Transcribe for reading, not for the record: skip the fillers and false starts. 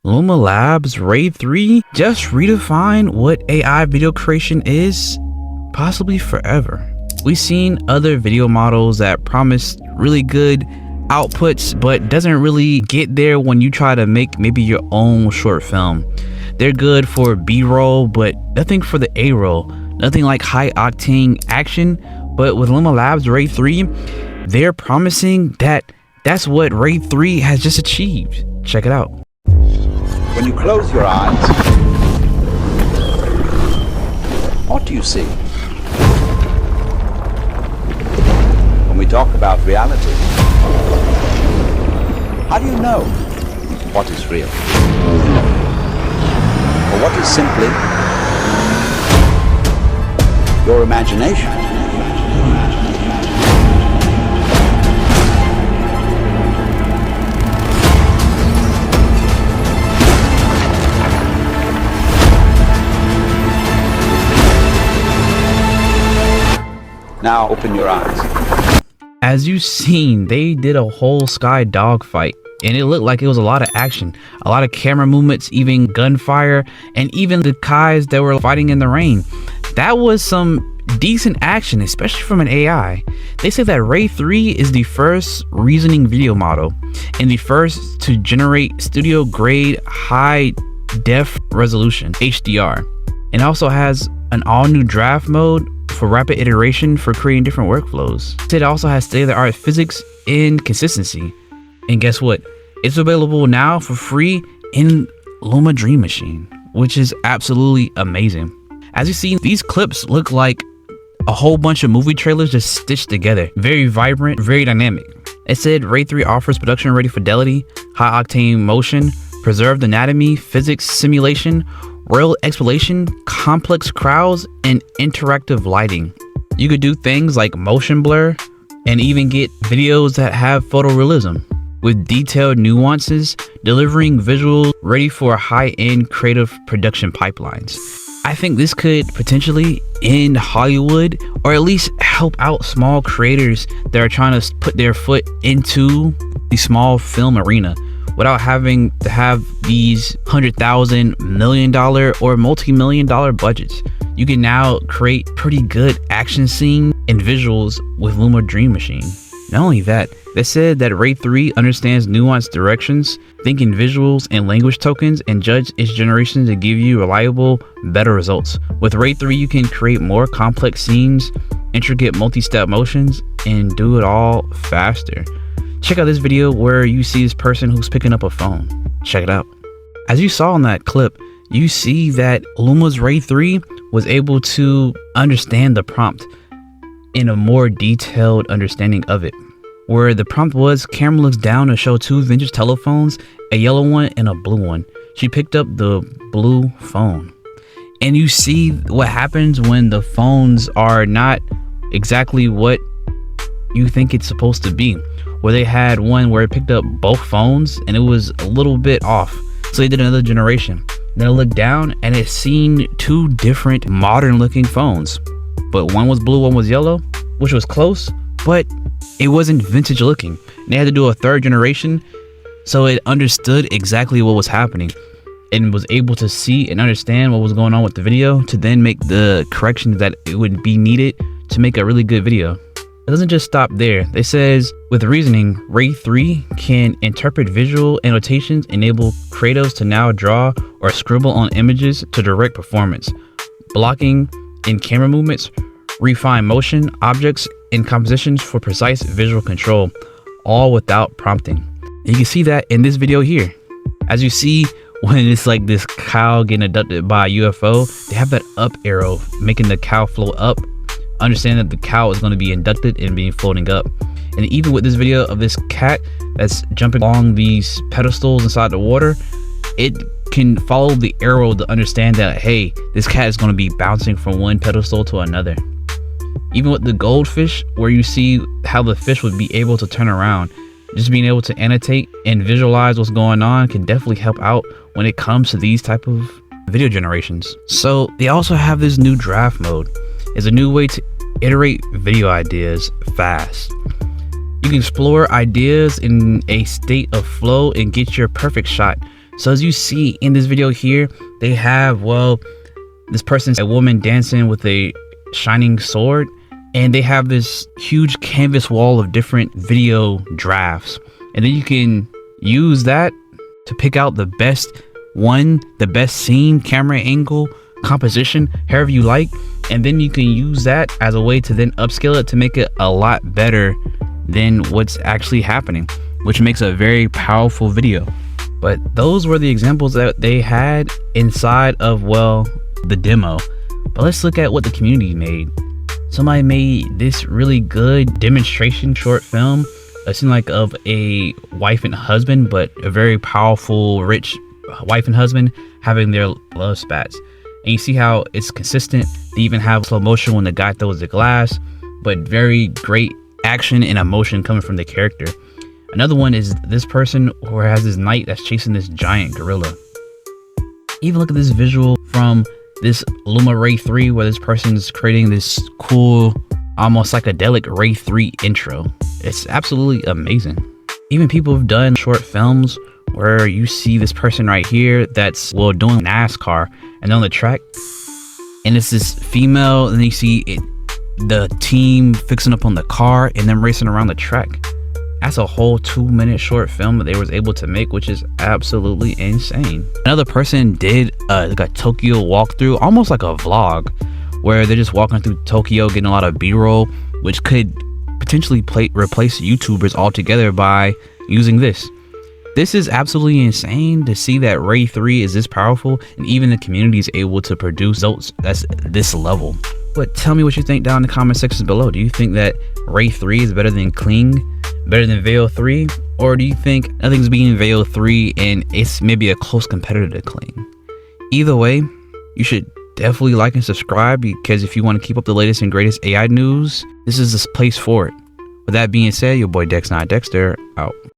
Luma Labs Ray 3 just redefined what AI video creation is, possibly forever. We've seen other video models that promise really good outputs, but doesn't really get there when you try to make maybe your own short film. They're good for B-roll, but nothing for the A-roll. Nothing like high-octane action, but with Luma Labs Ray 3, they're promising that that's what Ray 3 has just achieved. Check it out. When you close your eyes, what do you see? When we talk about reality, how do you know what is real? Or what is simply your imagination? Now open your eyes. As you've seen, they did a whole sky dogfight, and it looked like it was a lot of action, a lot of camera movements, even gunfire, and even the guys that were fighting in the rain. That was some decent action, especially from an AI. They say that Ray 3 is the first reasoning video model and the first to generate studio grade high def resolution HDR, and also has an all new draft mode for rapid iteration for creating different workflows. It also has state-of-the-art physics and consistency. And guess what? It's available now for free in Luma Dream Machine, which is absolutely amazing. As you see, these clips look like a whole bunch of movie trailers just stitched together. Very vibrant, very dynamic. It said Ray 3 offers production-ready fidelity, high-octane motion, preserved anatomy, physics simulation, real exploration, complex crowds, and interactive lighting. You could do things like motion blur and even get videos that have photorealism with detailed nuances, delivering visuals ready for high-end creative production pipelines. I think this could potentially end Hollywood, or at least help out small creators that are trying to put their foot into the small film arena without having to have these $100,000, $1 million, or multi-million dollar budgets. You can now create pretty good action scene and visuals with Luma Dream Machine. Not only that, they said that Ray 3 understands nuanced directions, thinking visuals and language tokens, and judge its generation to give you reliable, better results. With Ray 3, you can create more complex scenes, intricate multi-step motions, and do it all faster. Check out this video where you see this person who's picking up a phone. Check it out. As you saw in that clip, you see that Luma's Ray 3 was able to understand the prompt in a more detailed understanding of it. Where the prompt was, camera looks down to show two vintage telephones, a yellow one and a blue one. She picked up the blue phone. And you see what happens when the phones are not exactly what you think it's supposed to be. Where they had one where it picked up both phones and it was a little bit off. So they did another generation. Then I looked down and it seen two different modern looking phones. But one was blue, one was yellow, which was close, but it wasn't vintage looking. And they had to do a third generation so it understood exactly what was happening and was able to see and understand what was going on with the video to then make the corrections that it would be needed to make a really good video. It doesn't just stop there. They says with reasoning, Ray 3 can interpret visual annotations, enable creatives to now draw or scribble on images to direct performance, blocking in camera movements, refine motion, objects, and compositions for precise visual control, all without prompting. And you can see that in this video here. As you see, when it's like this cow getting abducted by a UFO, they have that up arrow making the cow float up. Understand that the cow is going to be inducted and being floating up. And even with this video of this cat that's jumping along these pedestals inside the water, it can follow the arrow to understand that, hey, this cat is going to be bouncing from one pedestal to another. Even with the goldfish, where you see how the fish would be able to turn around, just being able to annotate and visualize what's going on can definitely help out when it comes to these type of video generations. So they also have this new draft mode. It's a new way to iterate video ideas fast. You can explore ideas in a state of flow and get your perfect shot. So as you see in this video here, they have, well, this person's a woman dancing with a shining sword, and they have this huge canvas wall of different video drafts, and then you can use that to pick out the best one, the best scene, camera angle, composition, however you like, and then you can use that as a way to then upscale it to make it a lot better than what's actually happening, which makes a very powerful video. But those were the examples that they had inside of, well, the demo. But let's look at what the community made. Somebody made this really good demonstration short film. It seemed like of a wife and husband, but a very powerful, rich wife and husband having their love spats. And you see how it's consistent. They even have slow motion when the guy throws the glass, but very great action and emotion coming from the character. Another one is this person who has this knight that's chasing this giant gorilla. Even look at this visual from this Luma Ray 3 where this person's creating this cool, almost psychedelic Ray 3 intro. It's absolutely amazing. Even people have done short films where you see this person right here that's, well, doing NASCAR and on the track, and it's this female, and then you see it, the team fixing up on the car and then racing around the track. That's a whole 2-minute short film that they was able to make, which is absolutely insane. Another person did like a Tokyo walkthrough, almost like a vlog, where they're just walking through Tokyo, getting a lot of B-roll, which could potentially replace YouTubers altogether by using this. This is absolutely insane to see that Ray 3 is this powerful, and even the community is able to produce results that's this level. But tell me what you think down in the comment sections below. Do you think that Ray 3 is better than Kling, better than Veo 3, or do you think nothing's beating Veo 3 and it's maybe a close competitor to Kling? Either way, you should definitely like and subscribe, because if you want to keep up the latest and greatest AI news, this is the place for it. With that being said, your boy Dex9Dexter out.